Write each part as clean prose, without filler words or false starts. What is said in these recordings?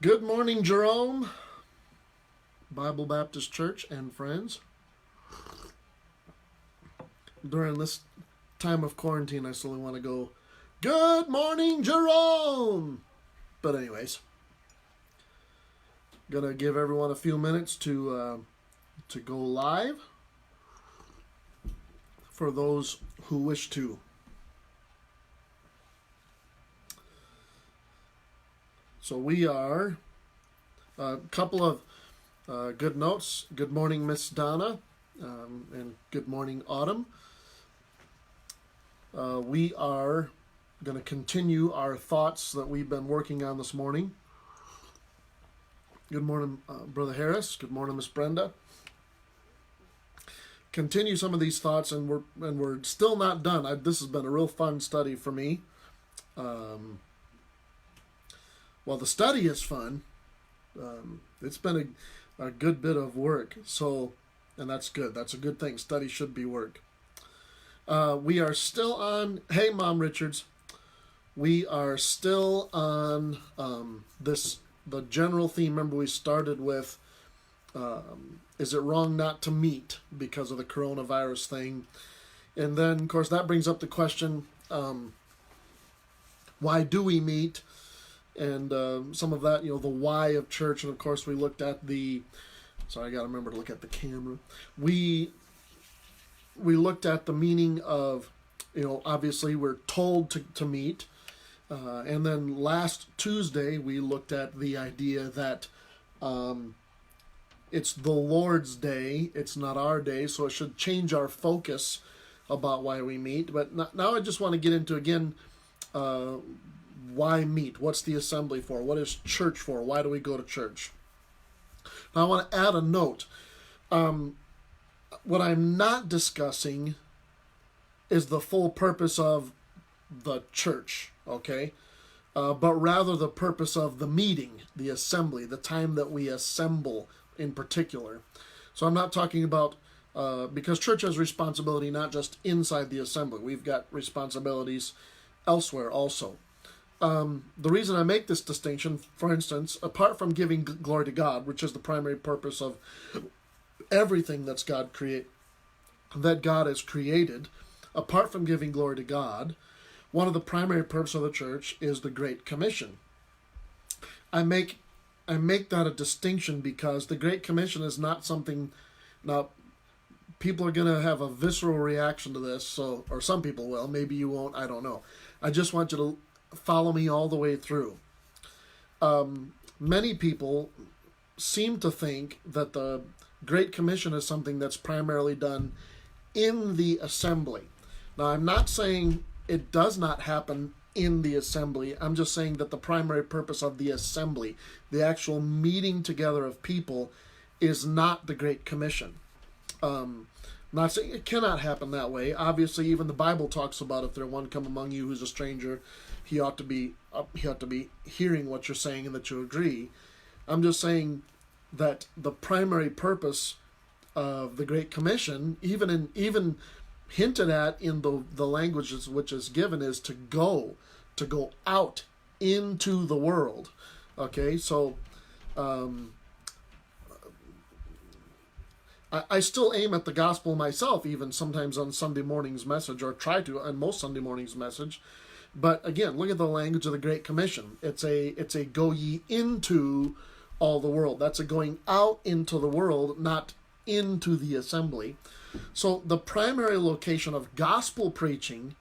Good morning, Jerome, Bible Baptist Church, and friends. During this time of quarantine, I slowly want to go, "Good morning, Jerome!" But anyways, gonna give everyone a few minutes to go live for those who wish to. So we are a couple of good notes. Good morning, Miss Donna, and good morning, Autumn. We are going to continue our thoughts that we've been working on this morning. Good morning, Brother Harris. Good morning, Miss Brenda. Continue some of these thoughts, and we're still not done. This has been a real fun study for me. Well, the study is fun. It's been a good bit of work. So, and that's good. That's a good thing. Study should be work. We are still on. Hey, Mom Richards. We are still on the general theme. Remember, we started with, is it wrong not to meet because of the coronavirus thing? And then, of course, that brings up the question, why do we meet? And some of that, the why of church. And of course, we looked at sorry, I got to remember to look at the camera. We looked at the meaning of, obviously we're told to meet. And then last Tuesday, we looked at the idea that it's the Lord's day. It's not our day. So it should change our focus about why we meet. But now I just want to get into, again, why meet? What's the assembly for? What is church for? Why do we go to church? Now I want to add a note. What I'm not discussing is the full purpose of the church, okay? But rather the purpose of the meeting, the assembly, the time that we assemble in particular. So I'm not talking about, because church has responsibility not just inside the assembly. We've got responsibilities elsewhere also. The reason I make this distinction, for instance, apart from giving glory to God, which is the primary purpose of everything that God has created, apart from giving glory to God, one of the primary purposes of the church is the Great Commission. I make that a distinction because the Great Commission is not something. Now, people are going to have a visceral reaction to this, or some people will. Maybe you won't. I don't know. I just want you to follow me all the way through. Many people seem to think that the Great Commission is something that's primarily done in the assembly. Now, I'm not saying it does not happen in the assembly. I'm just saying that the primary purpose of the assembly, the actual meeting together of people, is not the Great Commission. Not saying it cannot happen that way. Obviously, even the Bible talks about if there one come among you who's a stranger, he ought to be hearing what you're saying and that you agree. I'm just saying that the primary purpose of the Great Commission, even hinted at in the languages which is given, is to go out into the world. Okay, so I still aim at the gospel myself, even sometimes on Sunday morning's message, or try to on most Sunday morning's message. But again, look at the language of the Great Commission. It's a go ye into all the world. That's a going out into the world, not into the assembly. So the primary location of gospel preaching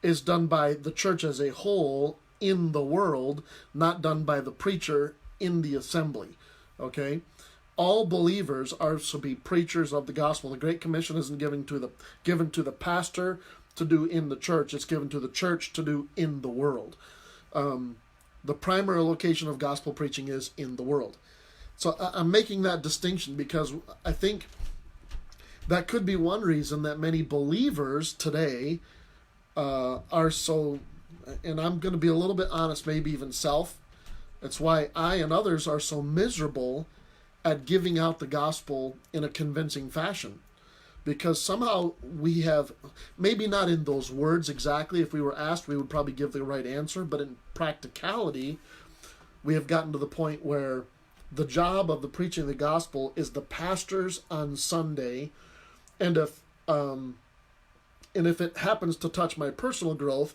is done by the church as a whole in the world, not done by the preacher in the assembly. Okay? All believers are to be preachers of the gospel. The Great Commission isn't given to the pastor to do in the church. It's given to the church to do in the world. The primary location of gospel preaching is in the world. So I'm making that distinction because I think that could be one reason that many believers today are so, and I'm going to be a little bit honest, maybe even self. That's why I and others are so miserable at giving out the gospel in a convincing fashion. Because somehow we have, maybe not in those words exactly, if we were asked, we would probably give the right answer, but in practicality, we have gotten to the point where the job of the preaching of the gospel is the pastor's on Sunday, and if it happens to touch my personal growth,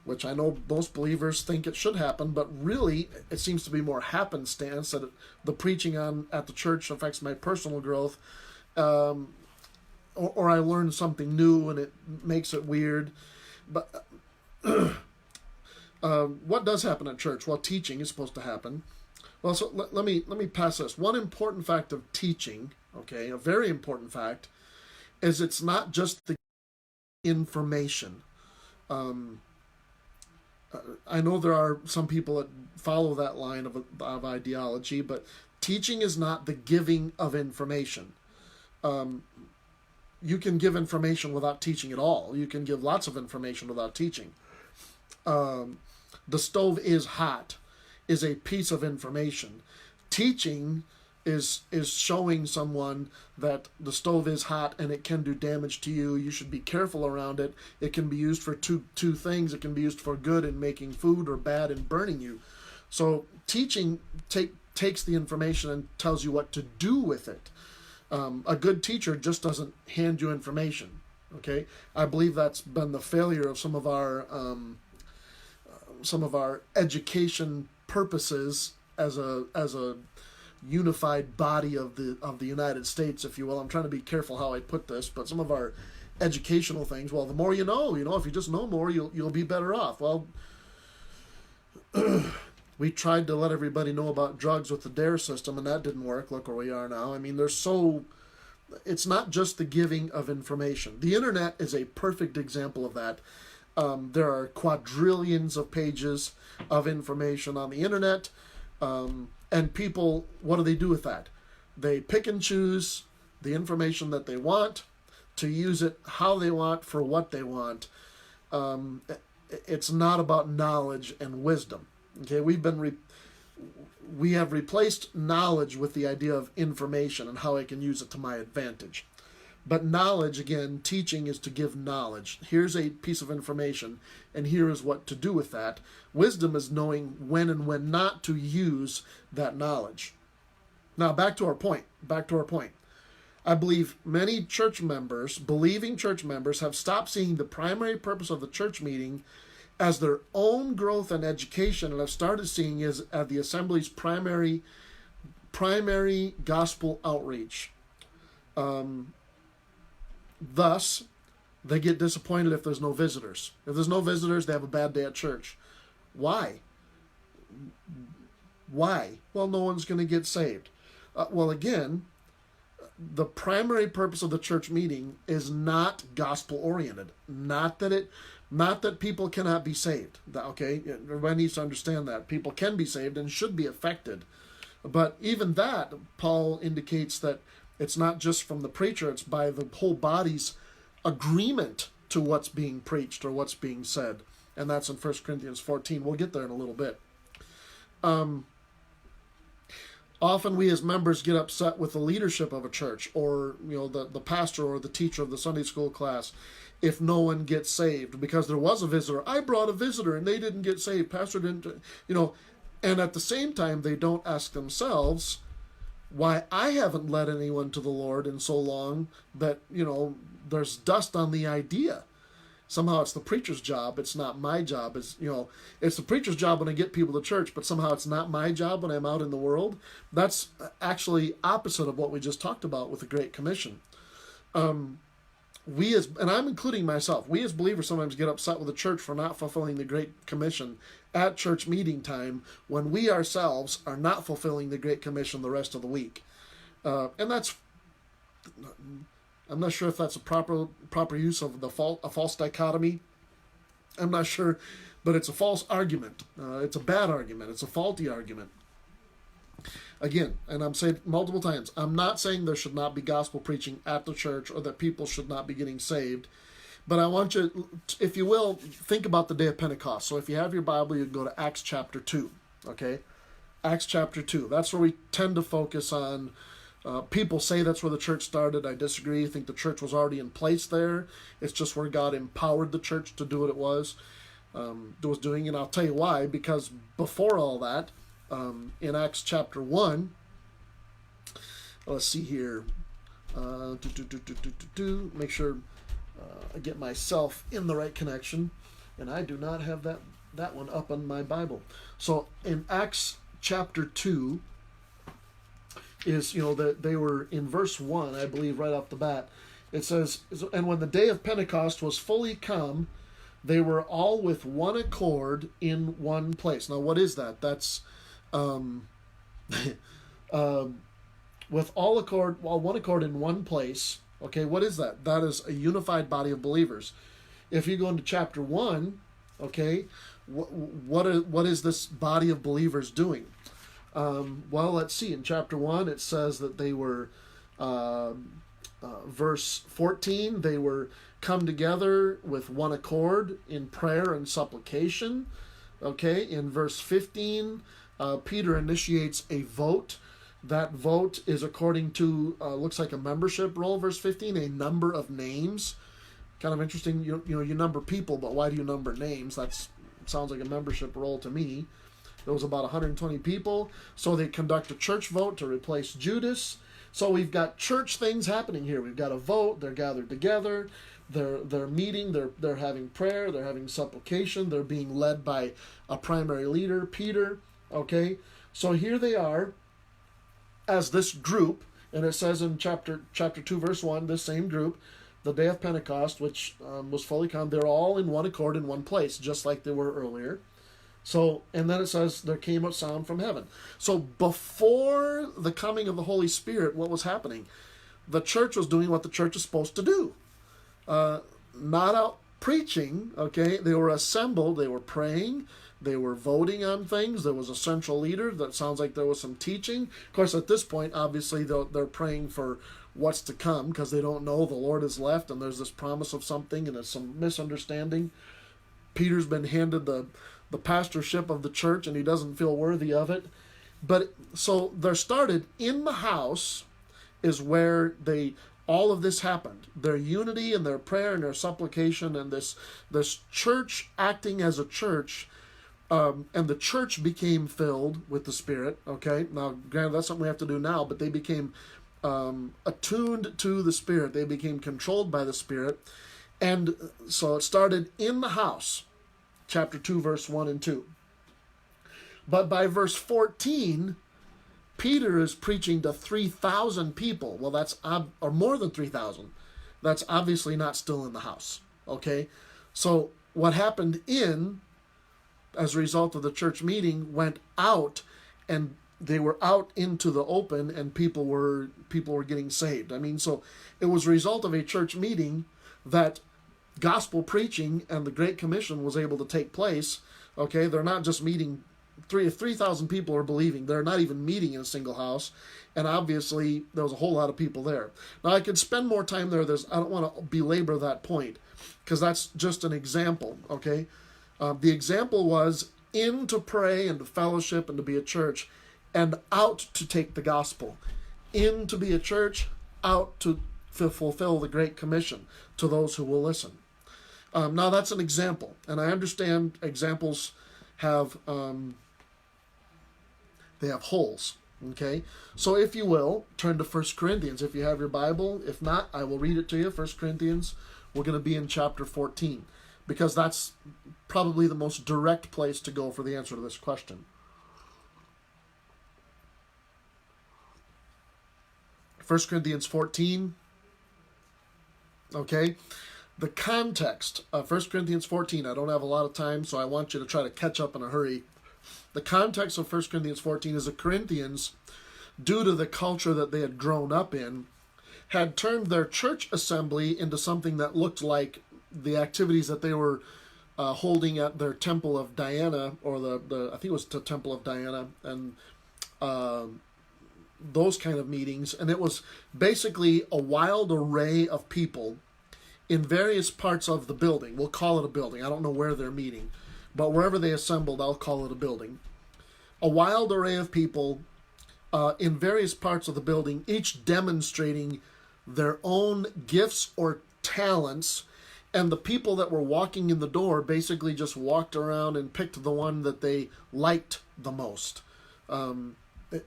which I know most believers think it should happen, but really it seems to be more happenstance that the preaching at the church affects my personal growth, or I learn something new and it makes it weird. But what does happen at church? Well, teaching is supposed to happen. Well, so let me pass this. One important fact of teaching, okay, a very important fact, is it's not just the information. I know there are some people that follow that line of ideology, but teaching is not the giving of information. You can give information without teaching at all. You can give lots of information without teaching. The stove is hot is a piece of information. Teaching is showing someone that the stove is hot and it can do damage to you. You should be careful around it. It can be used for two things. It can be used for good in making food or bad in burning you. So teaching takes the information and tells you what to do with it. A good teacher just doesn't hand you information. Okay, I believe that's been the failure of some of our education purposes as a unified body of the United States, if you will. I'm trying to be careful how I put this, but some of our educational things. Well, the more you know, if you just know more, you'll be better off. Well, we tried to let everybody know about drugs with the DARE system, and that didn't work. Look where we are now. I mean, it's not just the giving of information. The internet is a perfect example of that. There are quadrillions of pages of information on the internet, and people, what do they do with that? They pick and choose the information that they want to use it how they want for what they want. It's not about knowledge and wisdom. Okay, we have replaced knowledge with the idea of information and how I can use it to my advantage. But knowledge, again, teaching is to give knowledge. Here's a piece of information, and here is what to do with that. Wisdom is knowing when and when not to use that knowledge. Now, back to our point. I believe many believing church members, have stopped seeing the primary purpose of the church meeting as their own growth and education, and have started seeing it as the assembly's primary gospel outreach. Thus, they get disappointed if there's no visitors. If there's no visitors, they have a bad day at church. Why? Well, no one's going to get saved. Well, again, the primary purpose of the church meeting is not gospel-oriented. Not that people cannot be saved. Okay, everybody needs to understand that. People can be saved and should be affected. But even that, Paul indicates that it's not just from the preacher, it's by the whole body's agreement to what's being preached or what's being said. And that's in 1 Corinthians 14. We'll get there in a little bit. Often we as members get upset with the leadership of a church, or the pastor or the teacher of the Sunday school class, if no one gets saved, because there was a visitor. I brought a visitor and they didn't get saved. Pastor didn't, and at the same time they don't ask themselves, why I haven't led anyone to the Lord in so long that, there's dust on the idea. Somehow it's the preacher's job. It's not my job. It's the preacher's job when I get people to church, but somehow it's not my job when I'm out in the world. That's actually opposite of what we just talked about with the Great Commission. And I'm including myself, we as believers sometimes get upset with the church for not fulfilling the Great Commission at church meeting time when we ourselves are not fulfilling the Great Commission the rest of the week. And that's, I'm not sure if that's a proper use of a false dichotomy. I'm not sure, but it's a false argument. It's a bad argument. It's a faulty argument. Again, and I'm saying multiple times, I'm not saying there should not be gospel preaching at the church or that people should not be getting saved. But I want you, if you will, think about the day of Pentecost. So if you have your Bible, you can go to Acts chapter 2. Okay? Acts chapter 2. That's where we tend to focus on. People say that's where the church started. I disagree. I think the church was already in place there. It's just where God empowered the church to do what it was doing. And I'll tell you why. Because before all that, in Acts chapter 1. Let's see here. Make sure I get myself in the right connection. And I do not have that one up on my Bible. So in Acts chapter 2, is, that they were in verse 1, I believe, right off the bat. It says, and when the day of Pentecost was fully come, they were all with one accord in one place. Now, what is that? That's with one accord in one place. Okay, what is that? That is a unified body of believers. If you go into chapter 1, okay, what is this body of believers doing? Well, let's see. In chapter 1, it says that they were, verse 14, they were come together with one accord in prayer and supplication. Okay, in verse 15, Peter initiates a vote. That vote is according to, looks like a membership roll, verse 15, a number of names. Kind of interesting, you number people, but why do you number names? That sounds like a membership roll to me. There was about 120 people, so they conduct a church vote to replace Judas. So we've got church things happening here. We've got a vote, they're gathered together, they're meeting, they're having prayer, they're having supplication, they're being led by a primary leader, Peter. Okay, so here they are as this group, and it says in chapter 2, verse 1, this same group, the day of Pentecost, which was fully come, they're all in one accord in one place, just like they were earlier. So, and then it says, there came a sound from heaven. So before the coming of the Holy Spirit, what was happening? The church was doing what the church is supposed to do. Not out preaching, okay? They were assembled, they were praying, they were voting on things. There was a central leader. That sounds like there was some teaching. Of course, at this point, obviously, they're praying for what's to come because they don't know the Lord has left and there's this promise of something and there's some misunderstanding. Peter's been handed the pastorship of the church and he doesn't feel worthy of it. But so they're started in the house is where all of this happened. Their unity and their prayer and their supplication and this church acting as a church, and the church became filled with the Spirit. Okay, now granted that's something we have to do now, but they became attuned to the Spirit. They became controlled by the Spirit. And so it started in the house. Chapter 2, verse 1 and 2. But by verse 14, Peter is preaching to 3,000 people. Well, that's or more than 3,000. That's obviously not still in the house. Okay? So what happened as a result of the church meeting, went out, and they were out into the open, and people were getting saved. I mean, so it was a result of a church meeting that gospel preaching and the Great Commission was able to take place. Okay, they're not just meeting. 3,000 people are believing. They're not even meeting in a single house, and obviously there was a whole lot of people there. Now I could spend more time there. I don't want to belabor that point because that's just an example. Okay, the example was in to pray and to fellowship and to be a church, and out to take the gospel. In to be a church, out to fulfill the Great Commission to those who will listen. Now that's an example, and I understand examples have they have holes. Okay, so if you will turn to 1 Corinthians if you have your Bible. If not, I will read it to you. 1 Corinthians. We're going to be in chapter 14 because that's probably the most direct place to go for the answer to this question. 1 Corinthians 14. Okay. The context of 1 Corinthians 14, I don't have a lot of time, so I want you to try to catch up in a hurry. The context of 1 Corinthians 14 is the Corinthians, due to the culture that they had grown up in, had turned their church assembly into something that looked like the activities that they were holding at their temple of Diana, or the I think it was the temple of Diana, and those kind of meetings. And it was basically a wild array of people in various parts of the building. We'll call it a building. I don't know where they're meeting, but wherever they assembled, I'll call it a building. A wild array of people in various parts of the building, each demonstrating their own gifts or talents, and the people that were walking in the door basically just walked around and picked the one that they liked the most. it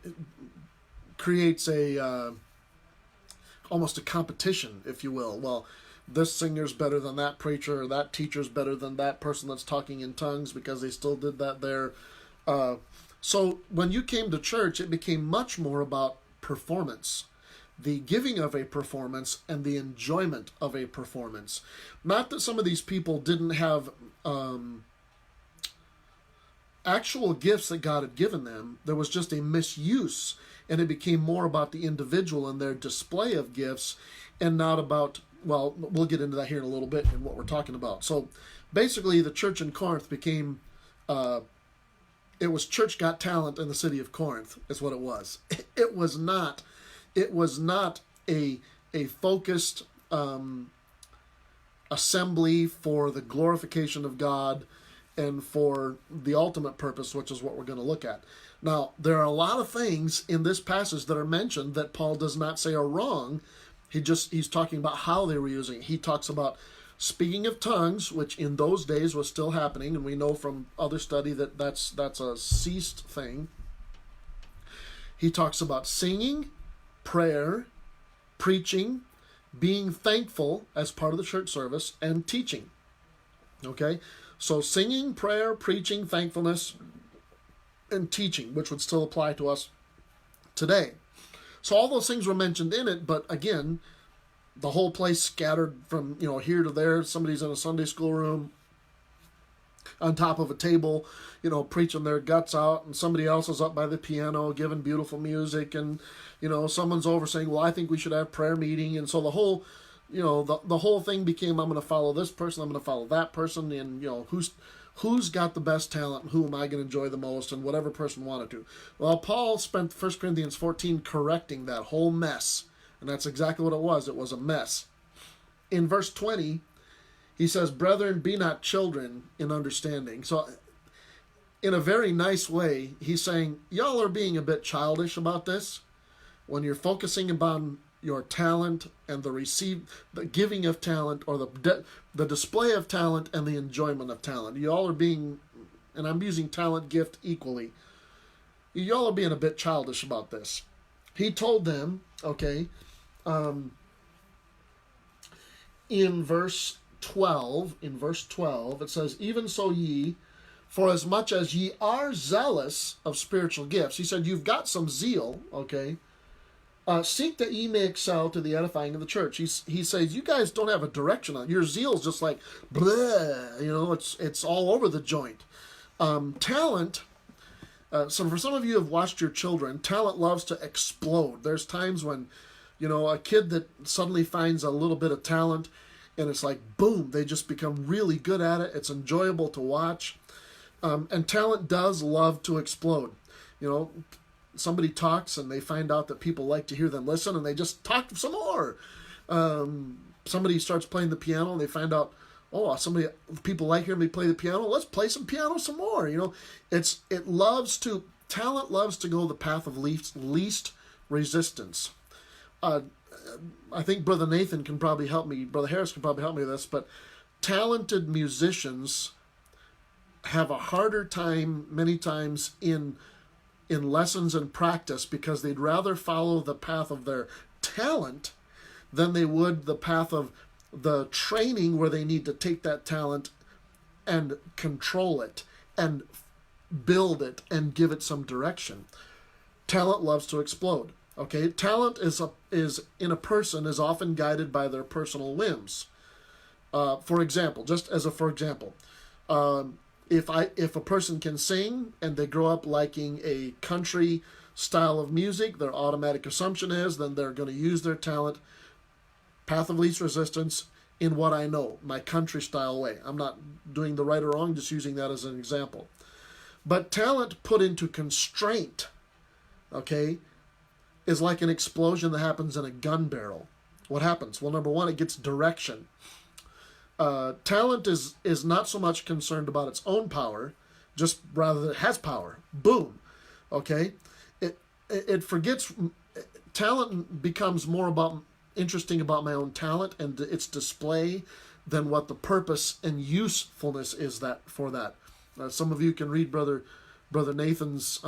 creates a almost a competition, if you will. Well, this singer's better than that preacher, or that teacher's better than that person that's talking in tongues because they still did that there. So when you came to church, it became much more about performance, the giving of a performance and the enjoyment of a performance. Not that some of these people didn't have actual gifts that God had given them. There was just a misuse, and it became more about the individual and their display of gifts and not about, well, we'll get into that here in a little bit and what we're talking about. So basically the church in Corinth became, it was church got talent in the city of Corinth is what it was. It was not a focused assembly for the glorification of God and for the ultimate purpose, which is what we're going to look at. Now, there are a lot of things in this passage that are mentioned that Paul does not say are wrong. He's talking about how they were using it. He talks about speaking of tongues, which in those days was still happening, and we know from other study that that's a ceased thing. He talks about singing, prayer, preaching, being thankful as part of the church service, and teaching. Okay? So singing, prayer, preaching, thankfulness, and teaching, which would still apply to us today. So all those things were mentioned in it, but again, the whole place scattered from, here to there. Somebody's in a Sunday school room on top of a table, preaching their guts out, and somebody else is up by the piano giving beautiful music, and, someone's over saying, well, I think we should have prayer meeting. And so the whole, the whole thing became, I'm going to follow this person, I'm going to follow that person, and, who's got the best talent, and who am I going to enjoy the most, and whatever person wanted to. Well, Paul spent 1 Corinthians 14 correcting that whole mess, and that's exactly what it was. It was a mess. In verse 20, he says, brethren, be not children in understanding. So in a very nice way, he's saying, y'all are being a bit childish about this. When you're focusing upon your talent and the giving of talent, or the display of talent and the enjoyment of talent. Y'all are being, and I'm using talent, gift equally. Y'all are being a bit childish about this. He told them, okay, in verse 12, it says, even so ye, for as much as ye are zealous of spiritual gifts. He said, you've got some zeal, okay, seek that ye may excel to the edifying of the church. He says, you guys don't have a direction on it. Your zeal's just like, bleh, it's all over the joint. Talent, so for some of you who have watched your children, talent loves to explode. There's times when, a kid that suddenly finds a little bit of talent, and it's like, boom, they just become really good at it. It's enjoyable to watch. And talent does love to explode. Somebody talks and they find out that people like to hear them listen, and they just talk some more. Somebody starts playing the piano and they find out, people like hearing me play the piano. Let's play some piano some more. Talent loves to go the path of least resistance. I think Brother Nathan can probably help me. Brother Harris can probably help me with this, but talented musicians have a harder time many times in lessons and practice, because they'd rather follow the path of their talent than they would the path of the training, where they need to take that talent and control it and build it and give it some direction. Talent loves to explode. Okay, talent is in a person is often guided by their personal whims. For example, if a person can sing and they grow up liking a country style of music, their automatic assumption is then they're going to use their talent, path of least resistance, in what I know, my country style way. I'm not doing the right or wrong, just using that as an example. But talent put into constraint, okay, is like an explosion that happens in a gun barrel. What happens? Well, number one, it gets direction. Talent is not so much concerned about its own power, just rather that it has power. Boom. Okay? It forgets, talent becomes more interesting about my own talent and its display than what the purpose and usefulness is for that. Some of you can read Brother Nathan's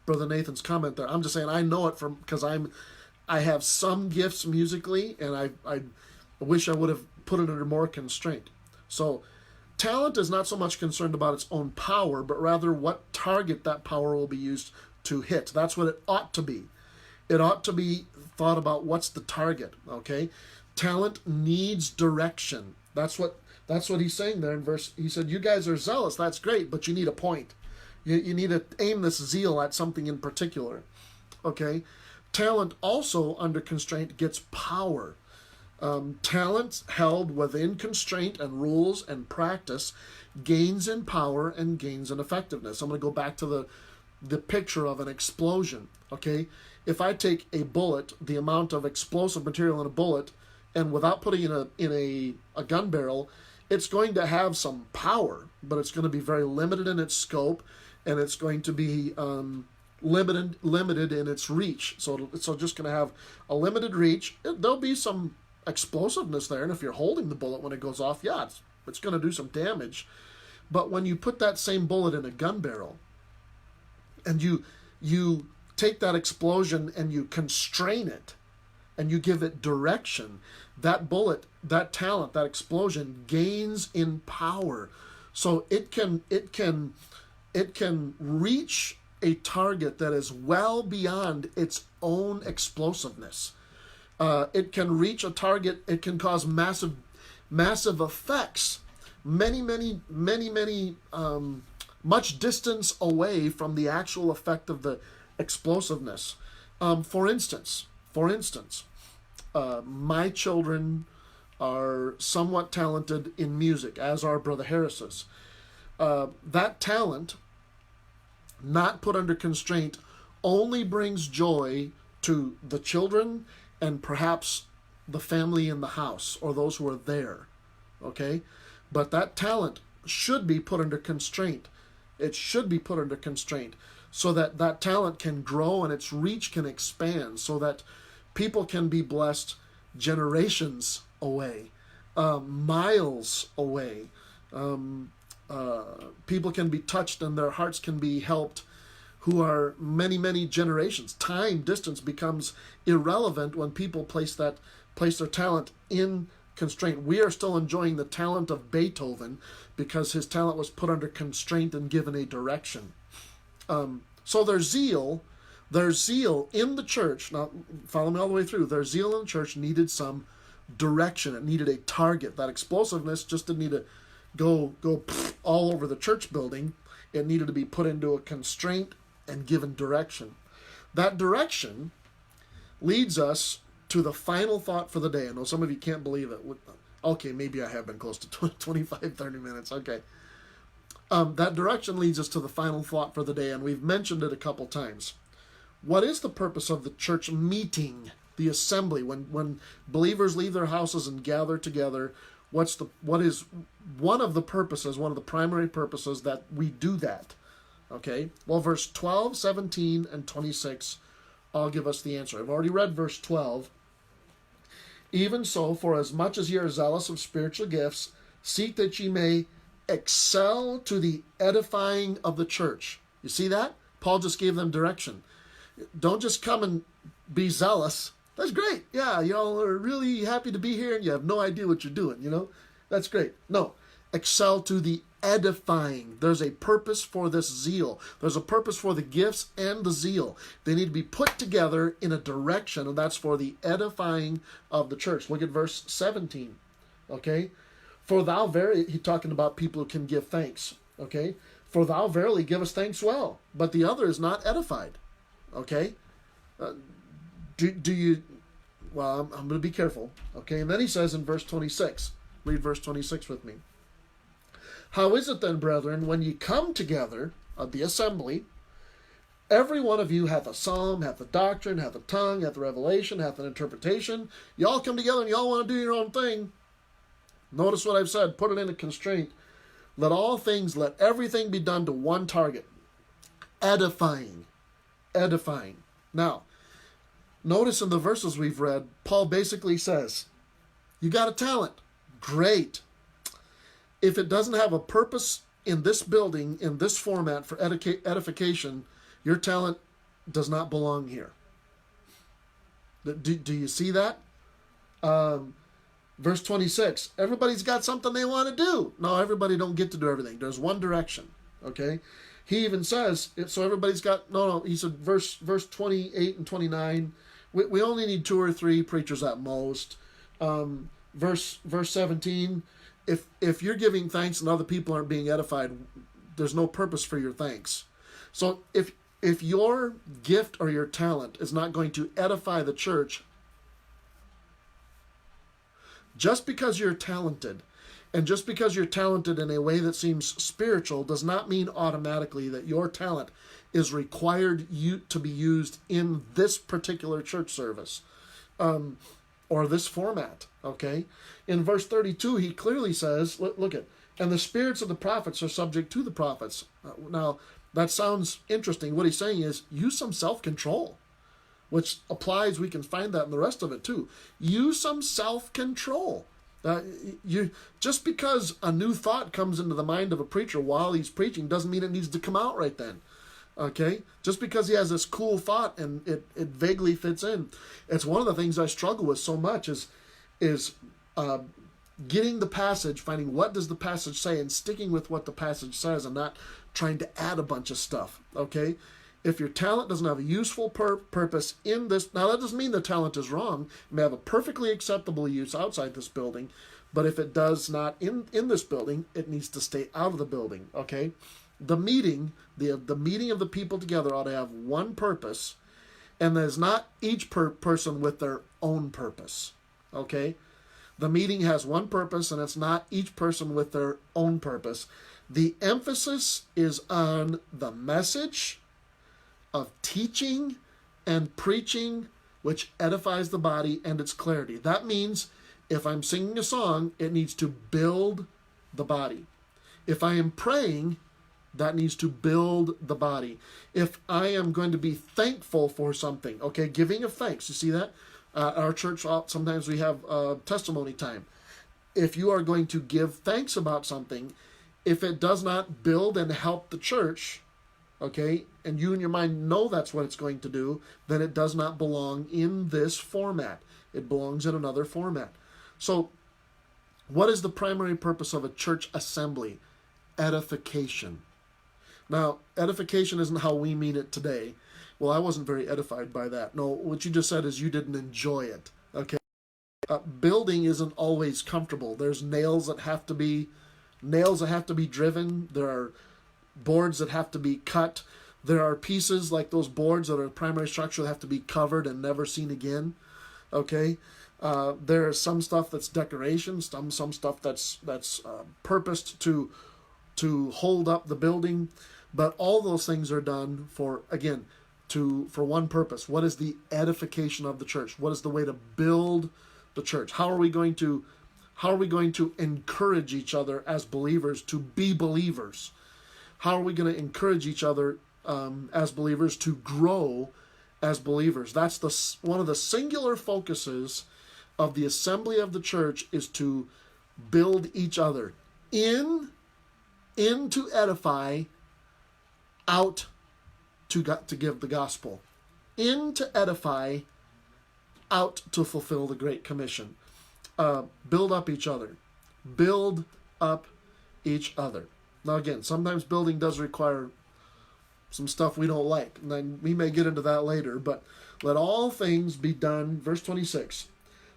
Brother Nathan's comment there. I'm just saying I know it from because I have some gifts musically, and I wish I would have put it under more constraint. So talent is not so much concerned about its own power, but rather what target that power will be used to hit. That's what it ought to be. It ought to be thought about what's the target, okay? Talent needs direction. That's what he's saying there in verse. He said, you guys are zealous, that's great, but you need a point. You need to aim this zeal at something in particular, okay? Talent also under constraint gets power. Talent held within constraint and rules and practice gains in power and gains in effectiveness. I'm going to go back to the picture of an explosion, okay? If I take a bullet, the amount of explosive material in a bullet, and without putting it in a gun barrel, it's going to have some power, but it's going to be very limited in its scope, and it's going to be limited in its reach. So it's just going to have a limited reach. There'll be some explosiveness there, and if you're holding the bullet when it goes off, yeah, it's going to do some damage. But when you put that same bullet in a gun barrel, and you take that explosion and you constrain it, and you give it direction, that bullet, that talent, that explosion gains in power. So it can reach a target that is well beyond its own explosiveness. It can reach a target. It can cause massive effects, many, much distance away from the actual effect of the explosiveness. For instance, my children are somewhat talented in music, as are Brother Harris's. That talent, not put under constraint, only brings joy to the children and perhaps the family in the house or those who are there, okay? But that talent should be put under constraint. It should be put under constraint so that that talent can grow and its reach can expand, so that people can be blessed generations away, miles away. People can be touched and their hearts can be helped who are many generations. Time, distance becomes irrelevant when people place their talent in constraint. We are still enjoying the talent of Beethoven because his talent was put under constraint and given a direction. So their zeal in the church, now follow me all the way through, their zeal in the church needed some direction. It needed a target. That explosiveness just didn't need to go all over the church building. It needed to be put into a constraint and given direction. That direction leads us to the final thought for the day. I know some of you can't believe it. Okay, maybe I have been close to 25, 30 minutes. Okay. That direction leads us to the final thought for the day, and we've mentioned it a couple times. What is the purpose of the church meeting, the assembly, when believers leave their houses and gather together? What is one of the purposes, one of the primary purposes that we do that? Okay, well, verse 12, 17, and 26 all give us the answer. I've already read verse 12. Even so, for as much as ye are zealous of spiritual gifts, seek that ye may excel to the edifying of the church. You see that? Paul just gave them direction. Don't just come and be zealous. That's great. Yeah, y'all are really happy to be here and you have no idea what you're doing, That's great. No, excel to the edifying. There's a purpose for this zeal. There's a purpose for the gifts and the zeal. They need to be put together in a direction, and that's for the edifying of the church. Look at verse 17. Okay? For thou he's talking about people who can give thanks. Okay? For thou verily givest thanks well, but the other is not edified. Okay? Do you... Well, I'm going to be careful. Okay? And then he says in verse 26. Read verse 26 with me. How is it then, brethren, when ye come together of the assembly, every one of you hath a psalm, hath a doctrine, hath a tongue, hath a revelation, hath an interpretation. You all come together and you all want to do your own thing. Notice what I've said. Put it in a constraint. Let everything be done to one target. Edifying. Edifying. Now, notice in the verses we've read, Paul basically says, you got a talent. Great. If it doesn't have a purpose in this building, in this format for edification, Your talent does not belong here. Do you see that? Verse 26, everybody's got something they want to do. No, everybody don't get to do everything. There's one direction, okay? He even says, so everybody's got, no, he said, verse 28 and 29, we only need 2 or 3 preachers at most. Verse 17, if you're giving thanks and other people aren't being edified, there's no purpose for your thanks. So if your gift or your talent is not going to edify the church, just because you're talented, and just because you're talented in a way that seems spiritual, does not mean automatically that your talent is required to be used in this particular church service, or this format, okay? In verse 32, he clearly says, look at, and the spirits of the prophets are subject to the prophets. Now, that sounds interesting. What he's saying is, use some self-control, which applies, we can find that in the rest of it too. Use some self-control. Just because a new thought comes into the mind of a preacher while he's preaching doesn't mean it needs to come out right then. Okay? Just because he has this cool thought and it vaguely fits in. It's one of the things I struggle with so much is getting the passage, finding what does the passage say and sticking with what the passage says and not trying to add a bunch of stuff. Okay? If your talent doesn't have a useful purpose in this, now that doesn't mean the talent is wrong. It may have a perfectly acceptable use outside this building, but if it does not in this building, it needs to stay out of the building, okay? The meeting, the meeting of the people together ought to have one purpose, and there's not each person with their own purpose, okay? The meeting has one purpose, and it's not each person with their own purpose. The emphasis is on the message of teaching and preaching, which edifies the body and its clarity. That means if I'm singing a song, it needs to build the body. If I am praying, that needs to build the body. If I am going to be thankful for something, okay, giving of thanks, you see that? Our church, sometimes we have testimony time. If you are going to give thanks about something, if it does not build and help the church, okay, and you in your mind know that's what it's going to do, then it does not belong in this format. It belongs in another format. So, what is the primary purpose of a church assembly? Edification. Now, edification isn't how we mean it today. Well, I wasn't very edified by that. No, what you just said is you didn't enjoy it, okay? Building isn't always comfortable. There's nails that have to be driven. There are boards that have to be cut. There are pieces like those boards that are primary structure that have to be covered and never seen again. Okay, there's some stuff that's decoration, some stuff that's purposed to hold up the building, but all those things are done for one purpose. What is the edification of the church? What is the way to build the church? How are we going to encourage each other as believers to be believers? How are we going to encourage each other as believers to grow as believers? That's one of the singular focuses of the assembly of the church, is to build each other in to edify, out to give the gospel, in to edify, out to fulfill the Great Commission. Build up each other. Build up each other. Now again, sometimes building does require some stuff we don't like. And then we may get into that later, but let all things be done. Verse 26.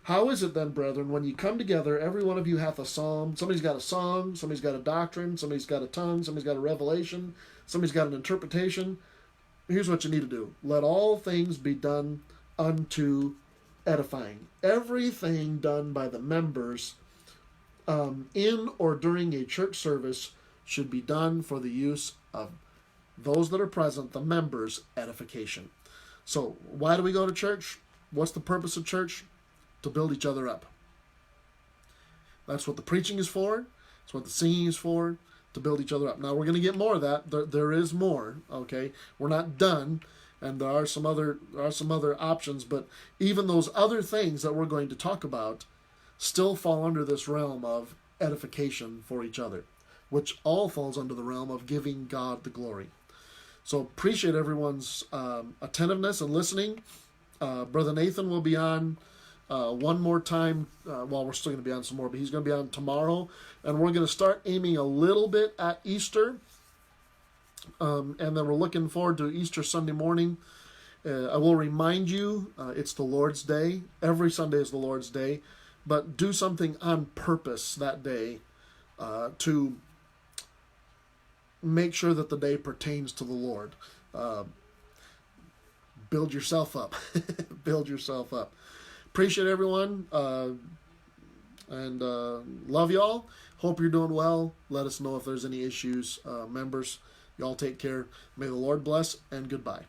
How is it then, brethren, when you come together, every one of you hath a psalm. Somebody's got a song, somebody's got a doctrine, somebody's got a tongue, somebody's got a revelation, somebody's got an interpretation. Here's what you need to do. Let all things be done unto edifying. Everything done by the members in or during a church service should be done for the use of those that are present, the members' edification. So, why do we go to church? What's the purpose of church? To build each other up. That's what the preaching is for. That's what the singing is for. To build each other up. Now, we're going to get more of that. There is more, okay? We're not done, and there are some other options, but even those other things that we're going to talk about still fall under this realm of edification for each other, which all falls under the realm of giving God the glory. So appreciate everyone's attentiveness and listening. Brother Nathan will be on one more time. Well, we're still going to be on some more, but he's going to be on tomorrow. And we're going to start aiming a little bit at Easter. And then we're looking forward to Easter Sunday morning. I will remind you, it's the Lord's Day. Every Sunday is the Lord's Day. But do something on purpose that day to make sure that the day pertains to the Lord. Build yourself up. Build yourself up. Appreciate everyone. And love y'all. Hope you're doing well. Let us know if there's any issues. Members, y'all take care. May the Lord bless, and goodbye.